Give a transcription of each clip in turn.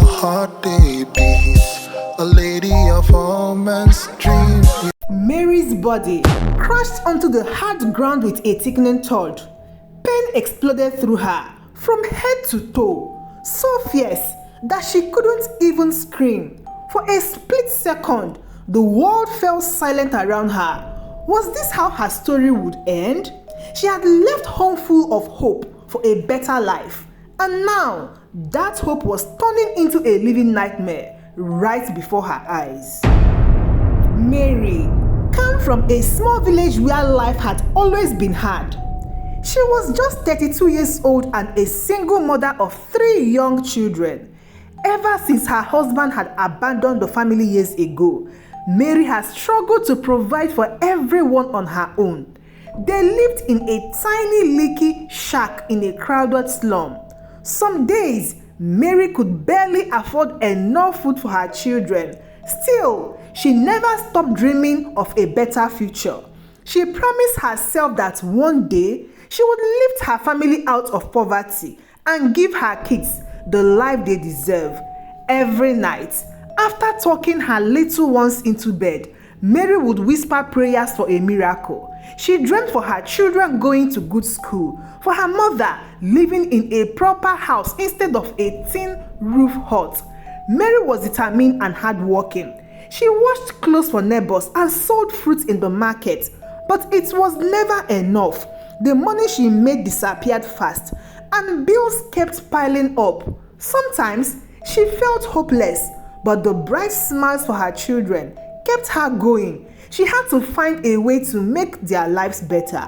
my heart they beats, a lady of all men's dreams. Mary's body crashed onto the hard ground with a thickening thud. Pain exploded through her from head to toe, so fierce that she couldn't even scream. For a split second, the world fell silent around her. Was this how her story would end? She had left home full of hope for a better life, and now that hope was turning into a living nightmare right before her eyes. Mary came from a small village where life had always been hard. She was just 32 years old and a single mother of 3 young children. Ever since her husband had abandoned the family years ago, Mary has struggled to provide for everyone on her own. They lived in a tiny leaky shack in a crowded slum. Some days, Mary could barely afford enough food for her children. Still, she never stopped dreaming of a better future. She promised herself that one day she would lift her family out of poverty and give her kids the life they deserve. Every night, after tucking her little ones into bed, Mary would whisper prayers for a miracle. She dreamed for her children going to good school, for her mother living in a proper house instead of a tin roof hut. Mary was determined and hardworking. She washed clothes for neighbors and sold fruit in the market, but it was never enough. The money she made disappeared fast, and bills kept piling up. Sometimes she felt hopeless, but the bright smiles for her children kept her going. She had to find a way to make their lives better.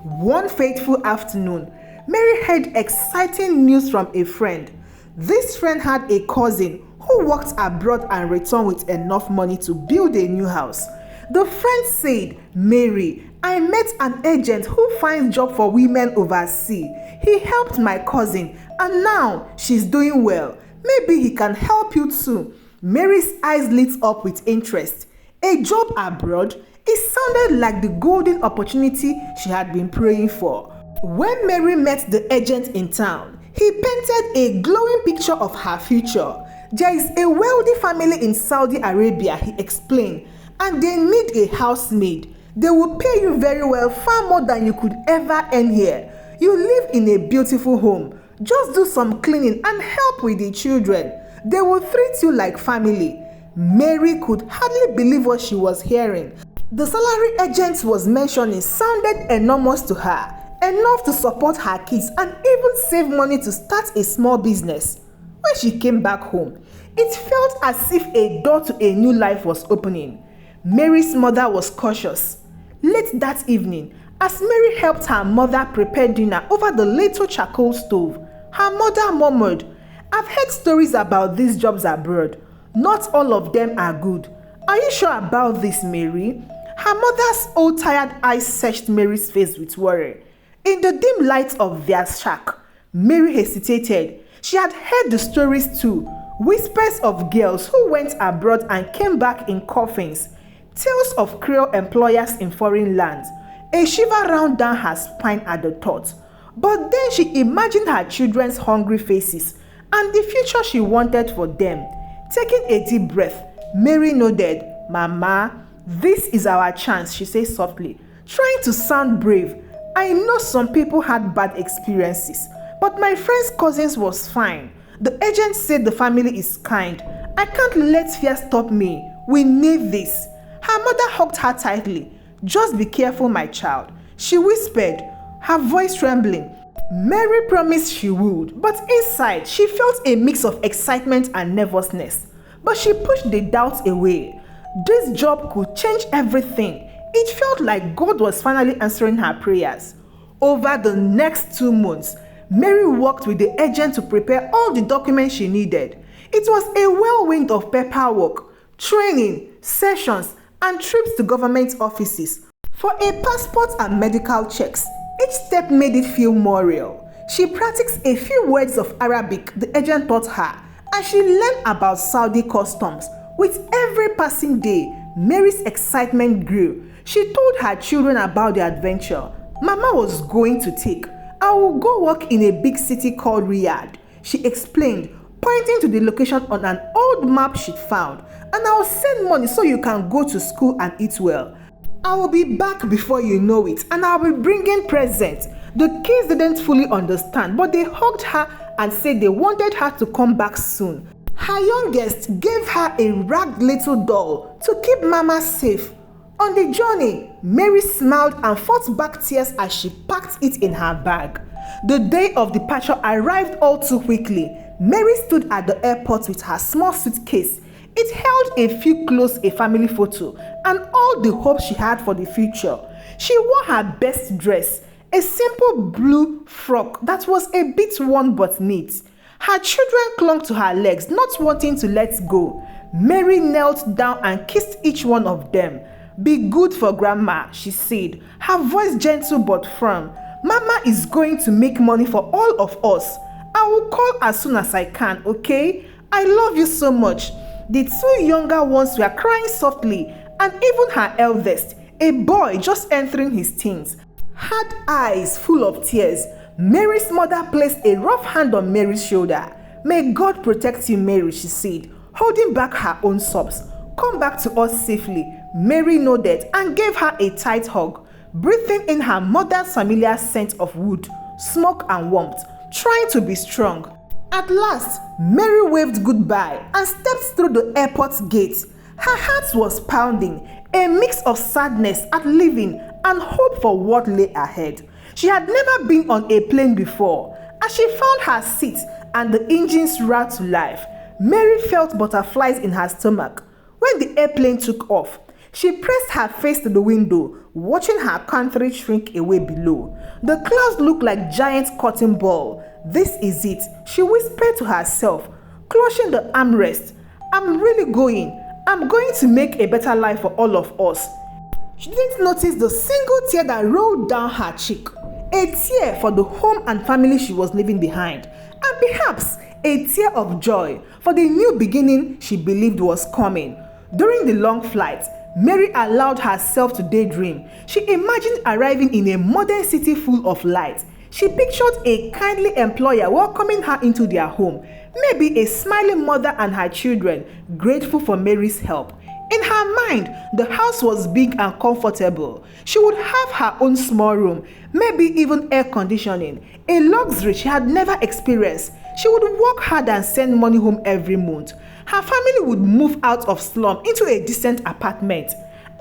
One fateful afternoon, Mary heard exciting news from a friend. This friend had a cousin who worked abroad and returned with enough money to build a new house. The friend said, "Mary, I met an agent who finds job for women overseas. He helped my cousin and now she's doing well. Maybe he can help you too." Mary's eyes lit up with interest. A job abroad? It sounded like the golden opportunity she had been praying for. When Mary met the agent in town, he painted a glowing picture of her future. "There is a wealthy family in Saudi Arabia," he explained, "and they need a housemaid. They will pay you very well, far more than you could ever earn here. You live in a beautiful home. Just do some cleaning and help with the children. They will treat you like family." Mary could hardly believe what she was hearing. The salary agent was mentioning sounded enormous to her, enough to support her kids and even save money to start a small business. When she came back home, it felt as if a door to a new life was opening. Mary's mother was cautious. Late that evening, as Mary helped her mother prepare dinner over the little charcoal stove, her mother murmured, "I've heard stories about these jobs abroad. Not all of them are good. Are you sure about this, Mary?" Her mother's old tired eyes searched Mary's face with worry. In the dim light of their shack, Mary hesitated. She had heard the stories too. Whispers of girls who went abroad and came back in coffins. Tales of cruel employers in foreign lands. A shiver ran down her spine at the thought. But then she imagined her children's hungry faces and the future she wanted for them. Taking a deep breath, Mary nodded. "Mama, this is our chance," she said softly, trying to sound brave. "I know some people had bad experiences, but my friend's cousins was fine. The agent said the family is kind. I can't let fear stop me. We need this." Her mother hugged her tightly. "Just be careful, my child," she whispered, her voice trembling. Mary promised she would, but inside she felt a mix of excitement and nervousness. But she pushed the doubt away. This job could change everything. It felt like God was finally answering her prayers. Over the next 2 months, Mary worked with the agent to prepare all the documents she needed. It was a whirlwind of paperwork, training, sessions, and trips to government offices. For a passport and medical checks, each step made it feel more real. She practiced a few words of Arabic the agent taught her, and she learned about Saudi customs. With every passing day, Mary's excitement grew. She told her children about the adventure Mama was going to take. "I will go work in a big city called Riyadh," she explained, pointing to the location on an old map she'd found. "And I'll send money so you can go to school and eat well. I will be back before you know it, and I'll be bringing presents." The kids didn't fully understand, but they hugged her and said they wanted her to come back soon. Her youngest gave her a ragged little doll to keep Mama safe. On the journey, Mary smiled and fought back tears as she packed it in her bag. The day of departure arrived all too quickly. Mary stood at the airport with her small suitcase. It held a few clothes, a family photo, and all the hope she had for the future. She wore her best dress, a simple blue frock that was a bit worn but neat. Her children clung to her legs, not wanting to let go. Mary knelt down and kissed each one of them. "Be good for Grandma," she said, her voice gentle but firm. "Mama is going to make money for all of us. I will call as soon as I can, okay? I love you so much." The two younger ones were crying softly, and even her eldest, a boy just entering his teens, had eyes full of tears. Mary's mother placed a rough hand on Mary's shoulder. "May God protect you, Mary," she said, holding back her own sobs. "Come back to us safely." Mary nodded and gave her a tight hug, breathing in her mother's familiar scent of wood, smoke and warmth, trying to be strong. At last, Mary waved goodbye and stepped through the airport's gate. Her heart was pounding, a mix of sadness at leaving and hope for what lay ahead. She had never been on a plane before. As she found her seat and the engines roared to life, Mary felt butterflies in her stomach. When the airplane took off, she pressed her face to the window, watching her country shrink away below. The clouds looked like giant cotton ball. "This is it," she whispered to herself, clutching the armrest. "I'm really going. I'm going to make a better life for all of us." She didn't notice the single tear that rolled down her cheek. A tear for the home and family she was leaving behind. And perhaps a tear of joy for the new beginning she believed was coming. During the long flight, Mary allowed herself to daydream. She imagined arriving in a modern city full of light. She pictured a kindly employer welcoming her into their home, maybe a smiling mother and her children, grateful for Mary's help. In her mind, the house was big and comfortable. She would have her own small room, maybe even air conditioning, a luxury she had never experienced. She would work hard and send money home every month. Her family would move out of slum into a decent apartment.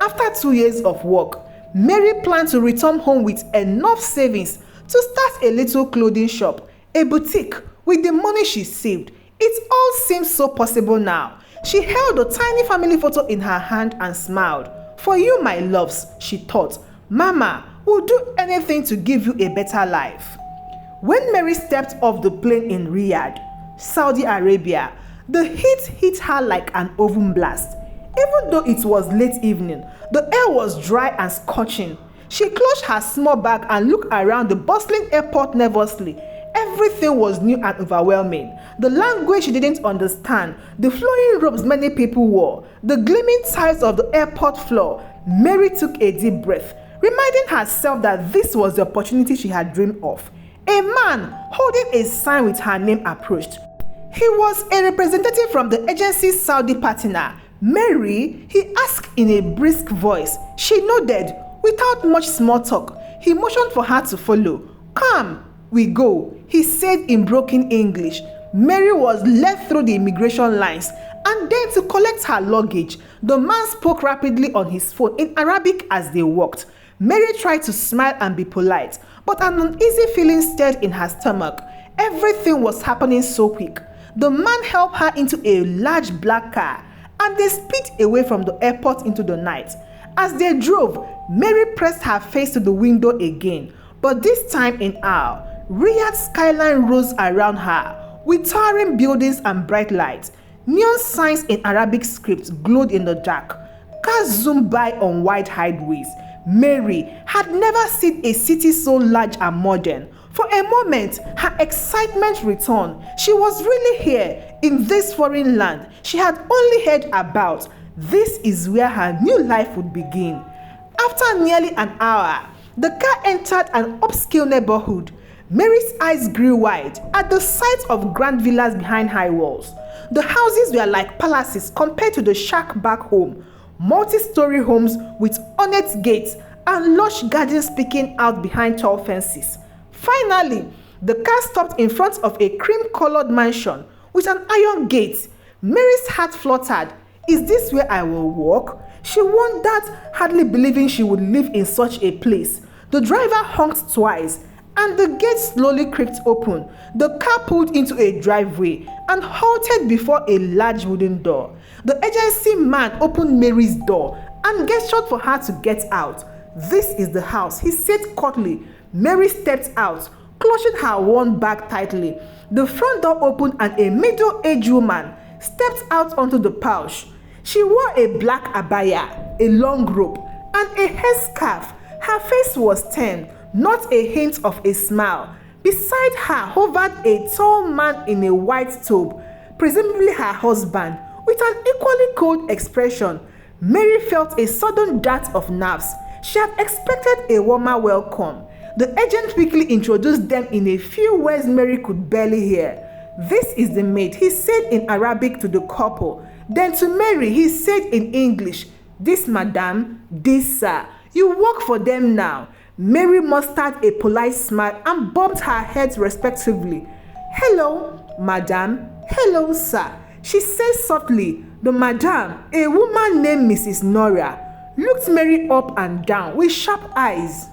After 2 years of work, Mary planned to return home with enough savings to start a little clothing shop, a boutique, with the money she saved. It all seemed so possible now. She held a tiny family photo in her hand and smiled. "For you, my loves," she thought. "Mama will do anything to give you a better life." When Mary stepped off the plane in Riyadh, Saudi Arabia, the heat hit her like an oven blast. Even though it was late evening, the air was dry and scorching. She clutched her small bag and looked around the bustling airport nervously. Everything was new and overwhelming. The language she didn't understand, the flowing robes many people wore, the gleaming tiles of the airport floor. Mary took a deep breath, reminding herself that this was the opportunity she had dreamed of. A man holding a sign with her name approached. He was a representative from the agency's Saudi partner. "Mary?" he asked in a brisk voice. She nodded. Without much small talk, he motioned for her to follow. "Come, we go," he said in broken English. Mary was led through the immigration lines and then to collect her luggage. The man spoke rapidly on his phone in Arabic as they walked. Mary tried to smile and be polite, but an uneasy feeling stirred in her stomach. Everything was happening so quick. The man helped her into a large black car and they sped away from the airport into the night. As they drove, Mary pressed her face to the window again, but this time in awe. Riyadh's skyline rose around her, with towering buildings and bright lights. Neon signs in Arabic script glowed in the dark. Cars zoomed by on wide highways. Mary had never seen a city so large and modern. For a moment, her excitement returned. She was really here, in this foreign land she had only heard about. This is where her new life would begin. After nearly an hour, the car entered an upscale neighborhood. Mary's eyes grew wide at the sight of grand villas behind high walls. The houses were like palaces compared to the shack back home, multi-story homes with ornate gates and lush gardens peeking out behind tall fences. Finally, the car stopped in front of a cream-colored mansion with an iron gate. Mary's heart fluttered. Is this where I will walk? She wondered, hardly believing she would live in such a place. The driver honked twice, and the gate slowly creaked open. The car pulled into a driveway and halted before a large wooden door. The agency man opened Mary's door and gestured for her to get out. This is the house, he said curtly. Mary stepped out, clutching her worn bag tightly. The front door opened and a middle-aged woman stepped out onto the porch. She wore a black abaya, a long robe, and a headscarf. Her face was tanned, not a hint of a smile. Beside her hovered a tall man in a white tobe, presumably her husband, with an equally cold expression. Mary felt a sudden dart of nerves. She had expected a warmer welcome. The agent quickly introduced them in a few words Mary could barely hear. This is the maid, he said in Arabic to the couple. Then to Mary, he said in English, this madam, this sir. You work for them now. Mary mustered a polite smile and bobbed her head respectively. Hello, madam. Hello, sir. She said softly. The madam, a woman named Mrs. Nora, looked Mary up and down with sharp eyes.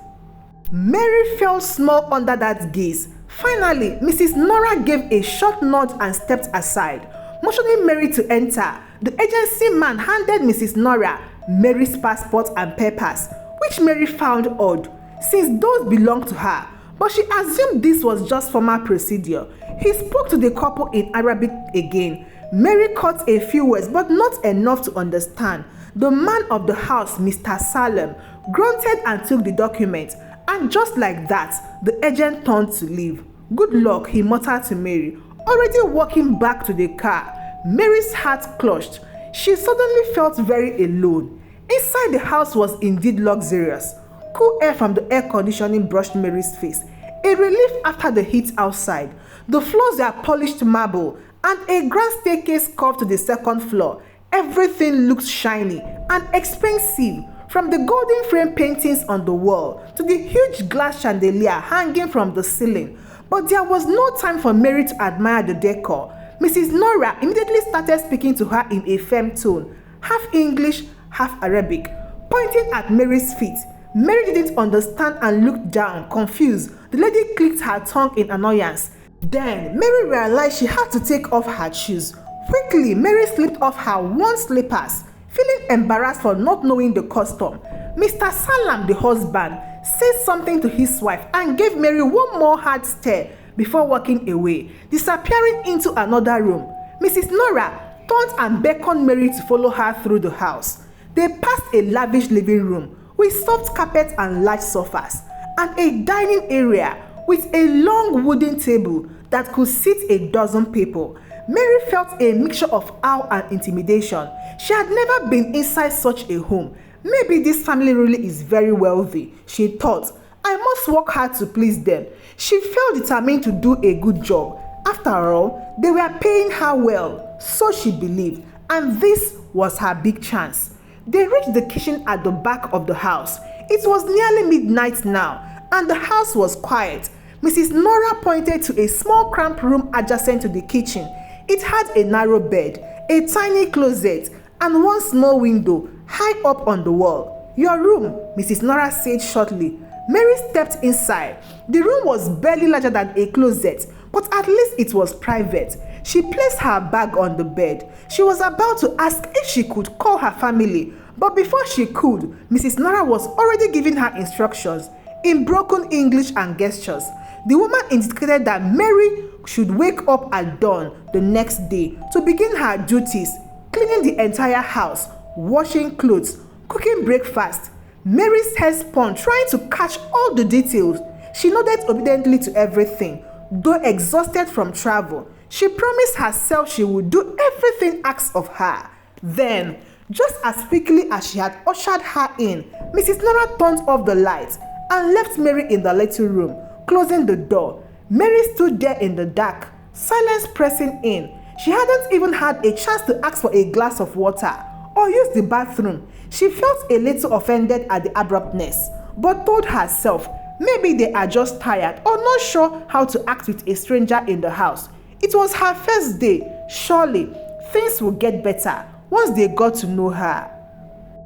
Mary felt small under that gaze. Finally, Mrs. Nora gave a short nod and stepped aside, motioning Mary to enter. The agency man handed Mrs. Nora Mary's passport and papers, which Mary found odd, since those belonged to her, but she assumed this was just formal procedure. He spoke to the couple in Arabic again. Mary caught a few words, but not enough to understand. The man of the house, Mr. Salem, grunted and took the document, and just like that, the agent turned to leave. Good luck, he muttered to Mary, already walking back to the car. Mary's heart clutched. She suddenly felt very alone. Inside the house was indeed luxurious. Cool air from the air conditioning brushed Mary's face, a relief after the heat outside. The floors were polished marble, and a grand staircase curved to the second floor. Everything looked shiny and expensive, from the golden frame paintings on the wall to the huge glass chandelier hanging from the ceiling. But there was no time for Mary to admire the decor. Mrs. Nora immediately started speaking to her in a firm tone, half English, half Arabic, pointing at Mary's feet. Mary didn't understand and looked down, confused. The lady clicked her tongue in annoyance. Then Mary realized she had to take off her shoes. Quickly, Mary slipped off her worn slippers, feeling embarrassed for not knowing the custom. Mr. Salam, the husband, said something to his wife and gave Mary one more hard stare before walking away, disappearing into another room. Mrs. Nora turned and beckoned Mary to follow her through the house. They passed a lavish living room with soft carpet and large sofas, and a dining area with a long wooden table that could seat a dozen people. Mary felt a mixture of awe and intimidation. She had never been inside such a home. Maybe this family really is very wealthy, she thought. I must work hard to please them. She felt determined to do a good job. After all, they were paying her well, so she believed, and this was her big chance. They reached the kitchen at the back of the house. It was nearly midnight now, and the house was quiet. Mrs. Nora pointed to a small cramped room adjacent to the kitchen. It had a narrow bed, a tiny closet, and one small window high up on the wall. Your room, Mrs. Nora said shortly. Mary stepped inside. The room was barely larger than a closet, but at least it was private. She placed her bag on the bed. She was about to ask if she could call her family, but before she could, Mrs. Nora was already giving her instructions in broken English and gestures. The woman indicated that Mary should wake up at dawn the next day to begin her duties, cleaning the entire house, washing clothes, cooking breakfast. Mary's head spun, trying to catch all the details. She nodded obediently to everything. Though exhausted from travel, she promised herself she would do everything asked of her. Then, just as quickly as she had ushered her in, Mrs. Nora turned off the lights and left Mary in the little room closing the door. Mary stood there in the dark, silence pressing in. She hadn't even had a chance to ask for a glass of water or use the bathroom. She felt a little offended at the abruptness, but told herself maybe they are just tired or not sure how to act with a stranger in the house. It was her first day. Surely things would get better once they got to know her.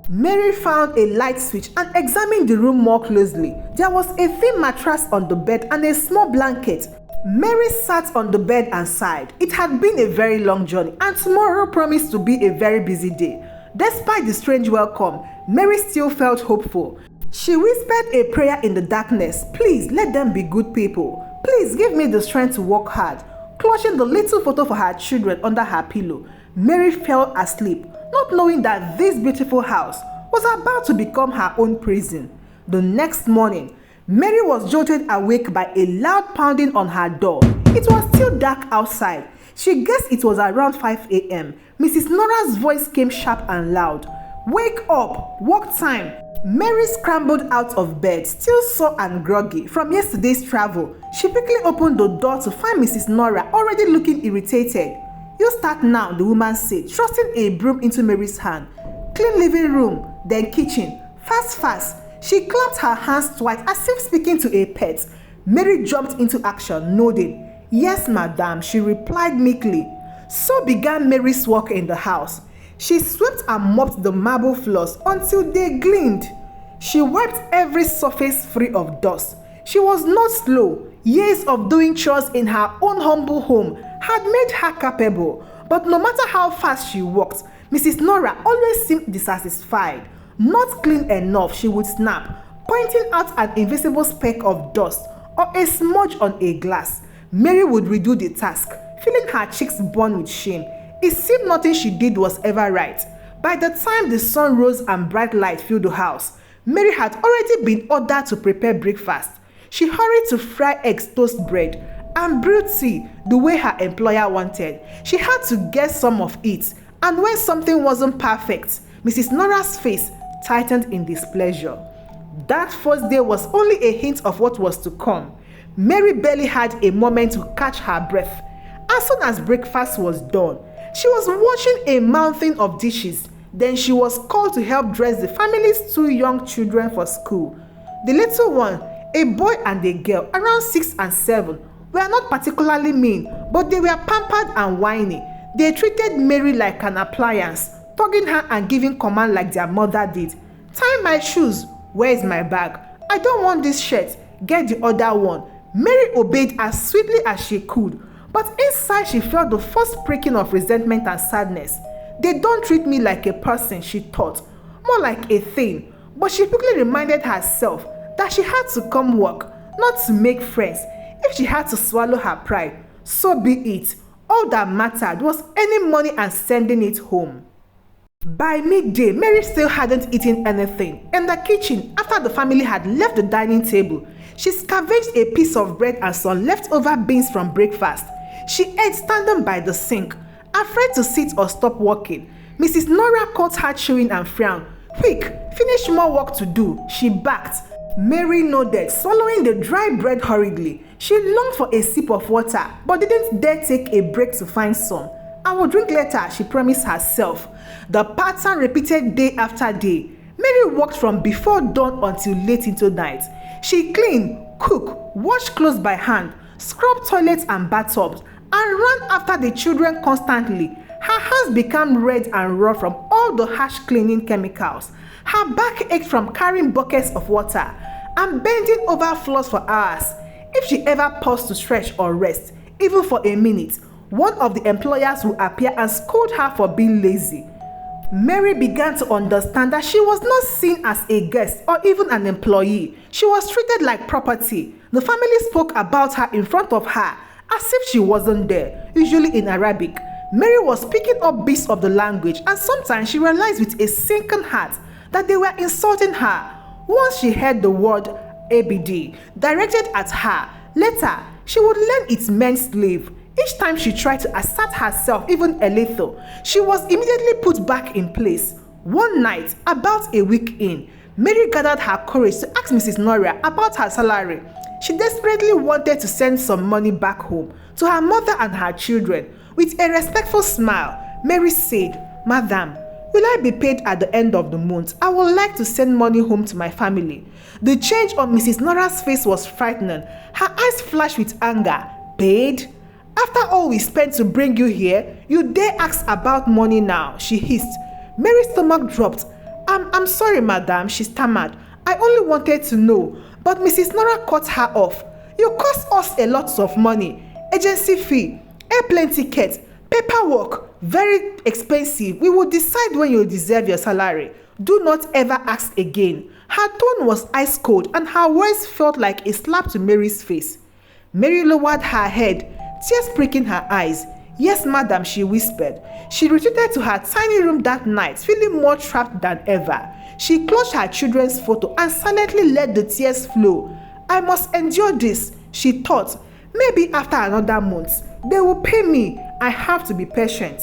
Mary found a light switch and examined the room more closely. There was a thin mattress on the bed and a small blanket. Mary sat on the bed and sighed. It had been a very long journey and tomorrow promised to be a very busy day. Despite the strange welcome, Mary still felt hopeful. She whispered a prayer in the darkness. Please let them be good people. Please give me the strength to work hard. Clutching the little photo for her children under her pillow, Mary fell asleep, not knowing that this beautiful house was about to become her own prison. The next morning, Mary was jolted awake by a loud pounding on her door. It was still dark outside. She guessed it was around 5 a.m. Mrs. Nora's voice came sharp and loud. Wake up! Work time! Mary scrambled out of bed, still sore and groggy from yesterday's travel. She quickly opened the door to find Mrs. Nora already looking irritated. You start now, the woman said, thrusting a broom into Mary's hand. Clean living room, then kitchen. Fast, fast. She clapped her hands twice as if speaking to a pet. Mary jumped into action, nodding. Yes, madam, she replied meekly. So began Mary's work in the house. She swept and mopped the marble floors until they gleamed. She wiped every surface free of dust. She was not slow. Years of doing chores in her own humble home had made her capable. But no matter how fast she worked, Mrs. Nora always seemed dissatisfied. Not clean enough, she would snap, pointing out an invisible speck of dust or a smudge on a glass. Mary would redo the task, feeling her cheeks burn with shame. It seemed nothing she did was ever right. By the time the sun rose and bright light filled the house, Mary had already been ordered to prepare breakfast. She hurried to fry eggs, toast bread, and brew tea the way her employer wanted. She had to get some of it, and when something wasn't perfect, Mrs. Nora's face tightened in displeasure. That first day was only a hint of what was to come. Mary barely had a moment to catch her breath. As soon as breakfast was done, she was washing a mountain of dishes. Then she was called to help dress the family's 2 young children for school. The little one, a boy and a girl, around 6 and 7, were not particularly mean, but they were pampered and whiny. They treated Mary like an appliance, tugging her and giving command like their mother did. Tie my shoes. Where is my bag? I don't want this shirt. Get the other one. Mary obeyed as sweetly as she could, but inside she felt the first pricking of resentment and sadness. They don't treat me like a person, she thought, more like a thing. But she quickly reminded herself that she had to come work, not to make friends. If she had to swallow her pride, so be it. All that mattered was earning money and sending it home. By midday, Mary still hadn't eaten anything. In the kitchen, after the family had left the dining table, she scavenged a piece of bread and some leftover beans from breakfast. She ate standing by the sink, afraid to sit or stop working. Mrs. Nora caught her chewing and frowned. Quick, finish more work to do, she barked. Mary nodded, swallowing the dry bread hurriedly. She longed for a sip of water, but didn't dare take a break to find some. I will drink later, she promised herself. The pattern repeated day after day. Mary worked from before dawn until late into night. She cleaned, cooked, washed clothes by hand, scrubbed toilets and bathtubs, and ran after the children constantly. Her hands became red and raw from all the harsh cleaning chemicals. Her back ached from carrying buckets of water and bending over floors for hours. If she ever paused to stretch or rest, even for a minute, one of the employers would appear and scold her for being lazy. Mary began to understand that she was not seen as a guest or even an employee. She was treated like property. The family spoke about her in front of her as if she wasn't there, usually in Arabic. Mary was picking up bits of the language, and sometimes she realized with a sinking heart that they were insulting her. Once she heard the word ABD directed at her. Later, she would learn it meant slave. Each time she tried to assert herself even a little, she was immediately put back in place. One night, about a week in, Mary gathered her courage to ask Mrs. Nora about her salary. She desperately wanted to send some money back home to her mother and her children. With a respectful smile, Mary said, "Madam, will I be paid at the end of the month? I would like to send money home to my family." The change on Mrs. Nora's face was frightening. Her eyes flashed with anger. "Paid? After all we spent to bring you here, you dare ask about money now," she hissed. Mary's stomach dropped. I'm sorry, madam," she stammered. "I only wanted to know." But Mrs. Nora cut her off. "You cost us a lot of money. Agency fee, airplane ticket, paperwork, very expensive. We will decide when you deserve your salary. Do not ever ask again." Her tone was ice cold and her words felt like a slap to Mary's face. Mary lowered her head, tears pricking her eyes. "Yes, madam," she whispered. She retreated to her tiny room that night, feeling more trapped than ever. She clutched her children's photo and silently let the tears flow. "I must endure this," she thought. "Maybe after another month, they will pay me. I have to be patient."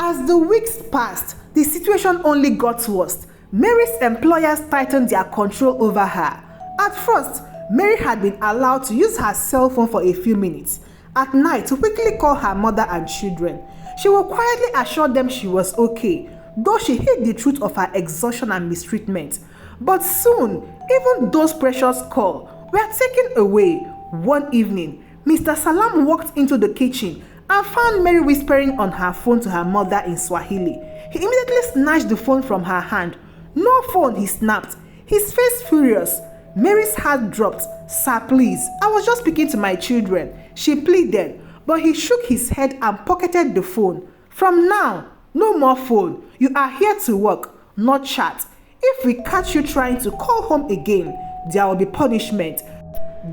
As the weeks passed, the situation only got worse. Mary's employers tightened their control over her. At first, Mary had been allowed to use her cell phone for a few minutes at night to quickly call her mother and children. She would quietly assure them she was okay, though she hid the truth of her exhaustion and mistreatment. But soon, even those precious calls were taken away. One evening, Mr. Salam walked into the kitchen and found Mary whispering on her phone to her mother in Swahili. He immediately snatched the phone from her hand. "No phone," he snapped, his face furious. Mary's heart dropped. "Sir, please, I was just speaking to my children," she pleaded, but he shook his head and pocketed the phone. "From now, no more phone. You are here to work, not chat. If we catch you trying to call home again, there will be punishment."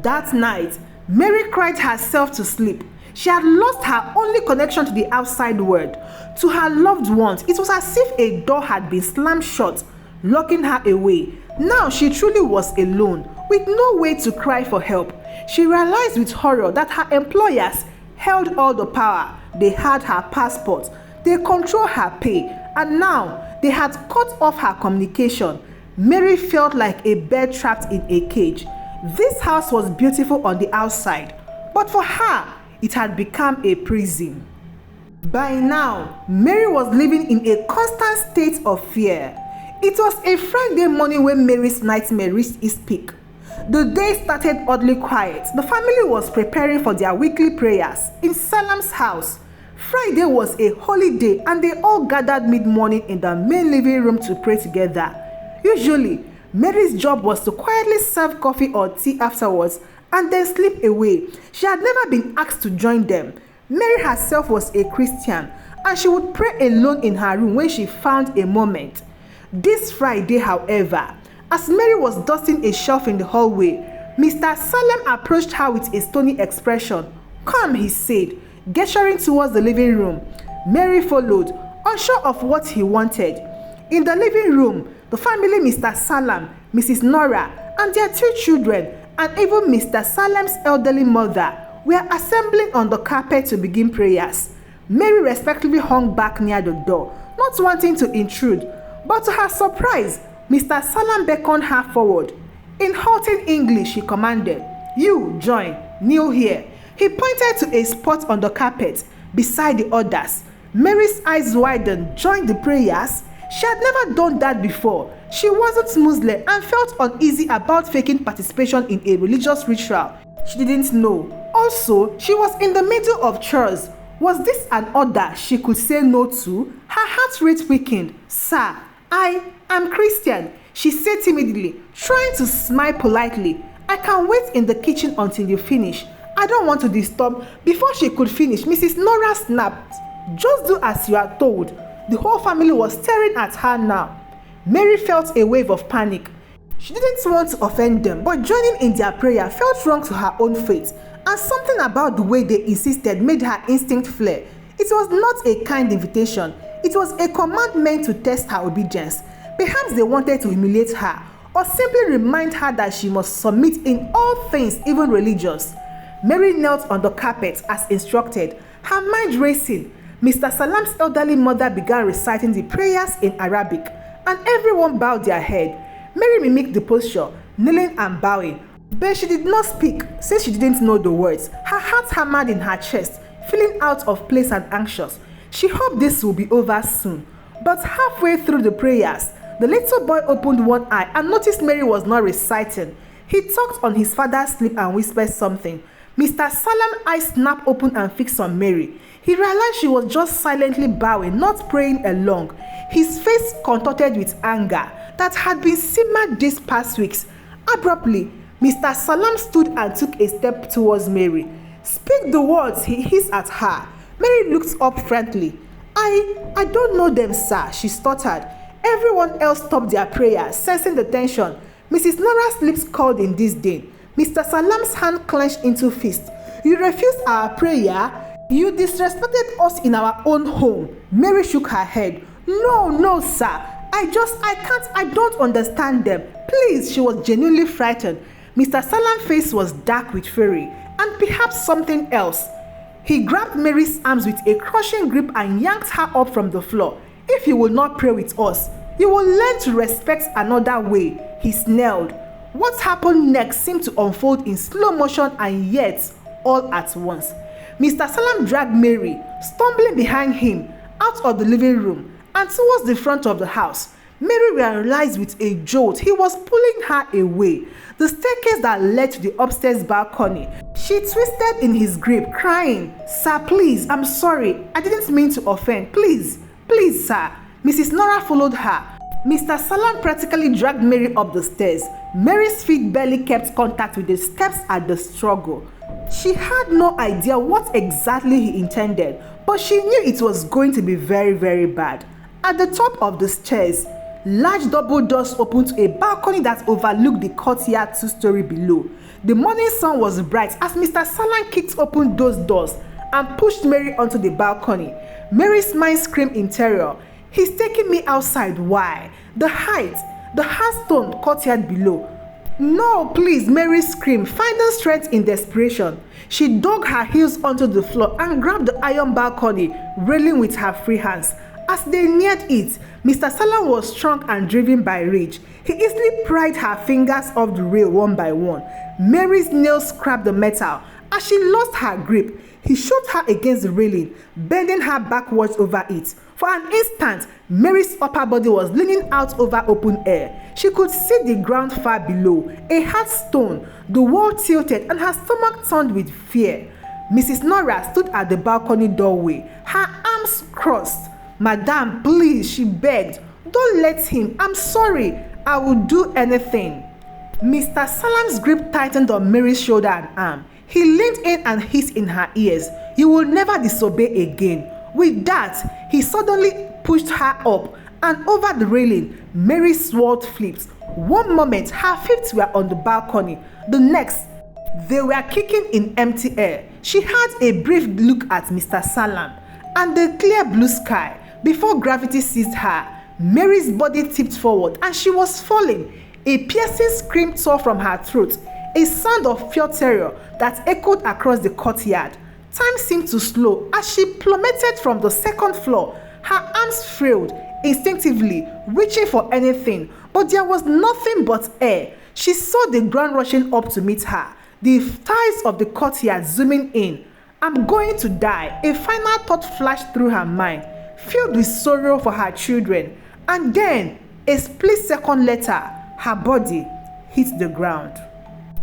That night, Mary cried herself to sleep. She had lost her only connection to the outside world. To her loved ones, it was as if a door had been slammed shut, locking her away. Now she truly was alone, with no way to cry for help. She realized with horror that her employers held all the power. They had her passport, they controlled her pay, and now they had cut off her communication. Mary felt like a bird trapped in a cage. This house was beautiful on the outside, but for her, it had become a prison. By now, Mary was living in a constant state of fear. It was a Friday morning when Mary's nightmare reached its peak. The day started oddly quiet. The family was preparing for their weekly prayers in Salam's house. Friday was a holy day and they all gathered mid-morning in the main living room to pray together. Usually, Mary's job was to quietly serve coffee or tea afterwards and then sleep away. She had never been asked to join them. Mary herself was a Christian and she would pray alone in her room when she found a moment. This Friday, however, as Mary was dusting a shelf in the hallway, Mr. Salem approached her with a stony expression. "Come," he said, gesturing towards the living room. Mary followed, unsure of what he wanted. In the living room, the family, Mr. Salam, Mrs. Nora, and their 2 children, and even Mr. Salem's elderly mother, were assembling on the carpet to begin prayers. Mary respectfully hung back near the door, not wanting to intrude. But to her surprise, Mr. Salam beckoned her forward. In halting English, he commanded, "You, join, kneel here." He pointed to a spot on the carpet beside the others. Mary's eyes widened, joined the prayers. She had never done that before. She wasn't Muslim and felt uneasy about faking participation in a religious ritual she didn't know. Also, she was in the middle of chores. Was this an order she could say no to? Her heart rate weakened. "Sir, I am Christian," she said timidly, trying to smile politely. "I can wait in the kitchen until you finish. I don't want to disturb." Before she could finish, Mrs. Nora snapped, "Just do as you are told." The whole family was staring at her now. Mary felt a wave of panic. She didn't want to offend them, but joining in their prayer felt wrong to her own faith, and something about the way they insisted made her instinct flare. It was not a kind invitation. It was a command meant to test her obedience. Perhaps they wanted to humiliate her, or simply remind her that she must submit in all things, even religious. Mary knelt on the carpet as instructed, her mind racing. Mr. Salam's elderly mother began reciting the prayers in Arabic, and everyone bowed their head. Mary mimicked the posture, kneeling and bowing. But she did not speak since she didn't know the words. Her heart hammered in her chest, feeling out of place and anxious. She hoped this would be over soon. But halfway through the prayers, the little boy opened one eye and noticed Mary was not reciting. He tugged on his father's sleeve and whispered something. Mr. Salam's eyes snapped open and fixed on Mary. He realized she was just silently bowing, not praying along. His face contorted with anger that had been simmered these past weeks. Abruptly, Mr. Salam stood and took a step towards Mary. "Speak the words," he hissed at her. Mary looked up frankly. I don't know them, sir," she stuttered. Everyone else stopped their prayers, sensing the tension. Mrs. Nora's lips curled in disdain. Mr. Salam's hand clenched into fist. "You refused our prayer? You disrespected us in our own home." Mary shook her head. No, sir. I don't understand them. Please," she was genuinely frightened. Mr. Salam's face was dark with fury, and perhaps something else. He grabbed Mary's arms with a crushing grip and yanked her up from the floor. "If you will not pray with us, you will learn to respect another way," he snarled. What happened next seemed to unfold in slow motion and yet all at once. Mr. Salam dragged Mary, stumbling behind him, out of the living room and towards the front of the house. Mary realized with a jolt he was pulling her away. The staircase that led to the upstairs balcony. She twisted in his grip, crying, "Sir, please, I'm sorry. I didn't mean to offend. Please, sir." Mrs. Nora followed her. Mr. Salam practically dragged Mary up the stairs. Mary's feet barely kept contact with the steps at the struggle. She had no idea what exactly he intended, but she knew it was going to be very, very bad. At the top of the stairs, large double doors opened to a balcony that overlooked the courtyard 2-story below. The morning sun was bright as Mr. Salam kicked open those doors and pushed Mary onto the balcony. Mary's mind screamed in terror. "He's taking me outside. Why? The height, the hard-stone courtyard below." "No, please," Mary screamed, finding strength in desperation. She dug her heels onto the floor and grabbed the iron balcony railing with her free hands. As they neared it, Mr. Salam was strong and driven by rage. He easily pried her fingers off the rail one by one. Mary's nails scraped the metal. As she lost her grip, he shoved her against the railing, bending her backwards over it. For an instant, Mary's upper body was leaning out over open air. She could see the ground far below, a hard stone, the wall tilted, and her stomach turned with fear. Mrs. Nora stood at the balcony doorway, her arms crossed. "Madam, please," she begged. "Don't let him. I'm sorry. I will do anything." Mr. Salam's grip tightened on Mary's shoulder and arm. He leaned in and hissed in her ears, "You will never disobey again." With that, he suddenly pushed her up and over the railing. Mary's sword flipped. One moment, her feet were on the balcony. The next, they were kicking in empty air. She had a brief look at Mr. Salam and the clear blue sky before gravity seized her. Mary's body tipped forward and she was falling. A piercing scream tore from her throat, a sound of pure terror that echoed across the courtyard. Time seemed to slow as she plummeted from the second floor. Her arms frailed, instinctively reaching for anything, but there was nothing but air. She saw the ground rushing up to meet her, the tiles of the courtyard zooming in. "I'm going to die," a final thought flashed through her mind, filled with sorrow for her children. And then, a split second later, her body hit the ground.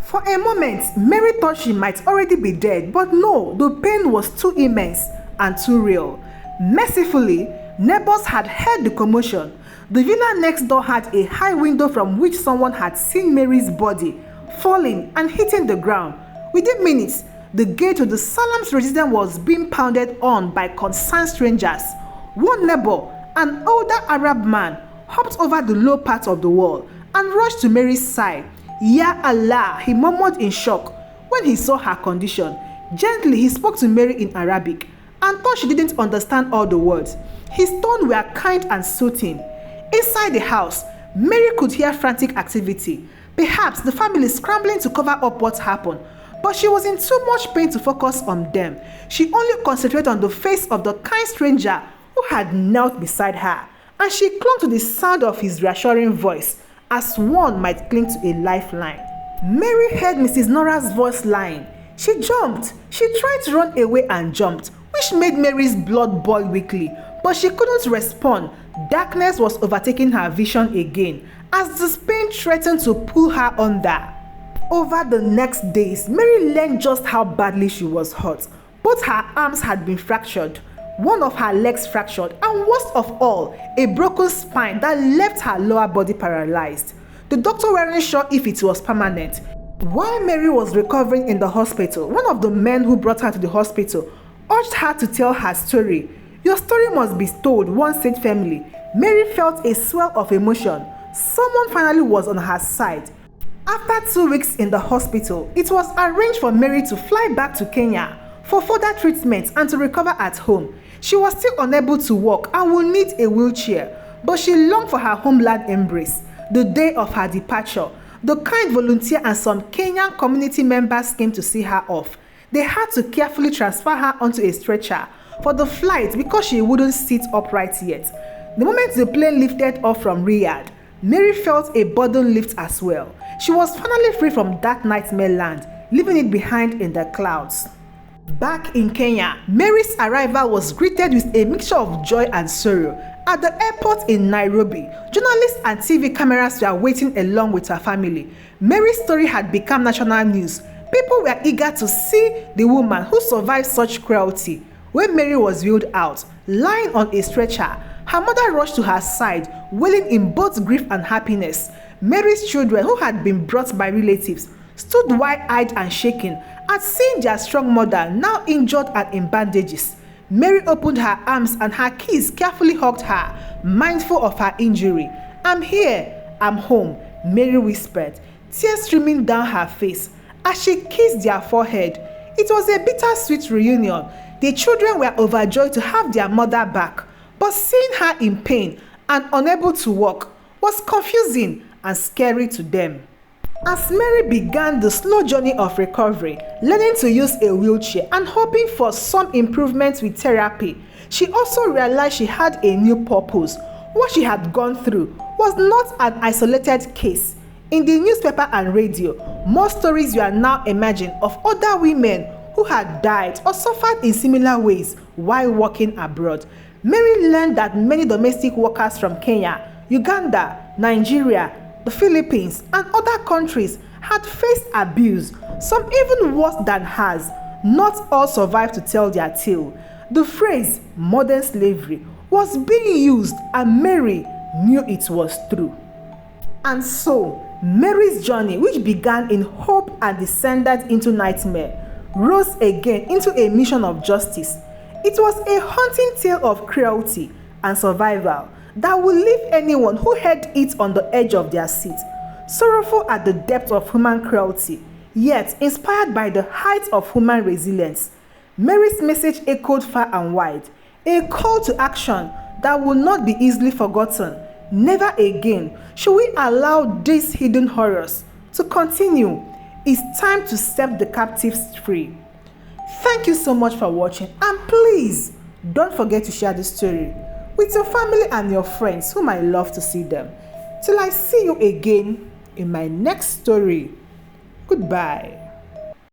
For a moment, Mary thought she might already be dead, but no, the pain was too immense and too real. Mercifully, neighbors had heard the commotion. The villa next door had a high window from which someone had seen Mary's body falling and hitting the ground. Within minutes, the gate to the Salam's residence was being pounded on by concerned strangers. One neighbor, an older Arab man, hopped over the low part of the wall and rushed to Mary's side. "Ya Allah," he murmured in shock when he saw her condition. Gently, he spoke to Mary in Arabic and thought she didn't understand all the words. His tones were kind and soothing. Inside the house, Mary could hear frantic activity, perhaps the family scrambling to cover up what happened, but she was in too much pain to focus on them. She only concentrated on the face of the kind stranger who had knelt beside her, and she clung to the sound of his reassuring voice as one might cling to a lifeline. Mary heard Mrs. Nora's voice lying. She jumped. She tried to run away and jumped, which made Mary's blood boil weakly, but she couldn't respond. Darkness was overtaking her vision again as the pain threatened to pull her under. Over the next days, Mary learned just how badly she was hurt. Both her arms had been fractured, one of her legs fractured, and worst of all, a broken spine that left her lower body paralyzed. The doctor weren't sure if it was permanent. While Mary was recovering in the hospital, one of the men who brought her to the hospital urged her to tell her story. "Your story must be told," one said firmly. Mary felt a swell of emotion. Someone finally was on her side. After 2 weeks in the hospital, it was arranged for Mary to fly back to Kenya for further treatment and to recover at home. She was still unable to walk and would need a wheelchair, but she longed for her homeland embrace. The day of her departure, the kind volunteer and some Kenyan community members came to see her off. They had to carefully transfer her onto a stretcher for the flight because she wouldn't sit upright yet. The moment the plane lifted off from Riyadh, Mary felt a burden lift as well. She was finally free from that nightmare land, leaving it behind in the clouds. Back in Kenya, Mary's arrival was greeted with a mixture of joy and sorrow. At the airport in Nairobi, journalists and TV cameras were waiting along with her family. Mary's story had become national news. People were eager to see the woman who survived such cruelty. When Mary was wheeled out, lying on a stretcher, her mother rushed to her side, wailing in both grief and happiness. Mary's children, who had been brought by relatives, stood wide-eyed and shaking at seeing their strong mother now injured and in bandages. Mary opened her arms and her kids carefully hugged her, mindful of her injury. "I'm here, I'm home," Mary whispered, tears streaming down her face as she kissed their forehead. It was a bittersweet reunion. The children were overjoyed to have their mother back, but seeing her in pain and unable to walk was confusing and scary to them. As Mary began the slow journey of recovery, learning to use a wheelchair and hoping for some improvements with therapy, she also realized she had a new purpose. What she had gone through was not an isolated case. In the newspaper and radio, more stories were now emerging of other women who had died or suffered in similar ways while working abroad. Mary learned that many domestic workers from Kenya, Uganda, Nigeria, the Philippines, and other countries had faced abuse, some even worse than hers. Not all survived to tell their tale. The phrase "modern slavery" was being used, and Mary knew it was true. And so, Mary's journey, which began in hope and descended into nightmare, rose again into a mission of justice. It was a haunting tale of cruelty and survival that will leave anyone who heard it on the edge of their seat, sorrowful at the depth of human cruelty, yet inspired by the height of human resilience. Mary's message echoed far and wide, a call to action that will not be easily forgotten. Never again should we allow these hidden horrors to continue. It's time to set the captives free. Thank you so much for watching, and please don't forget to share this story with your family and your friends whom I love to see them. Till I see you again in my next story. Goodbye.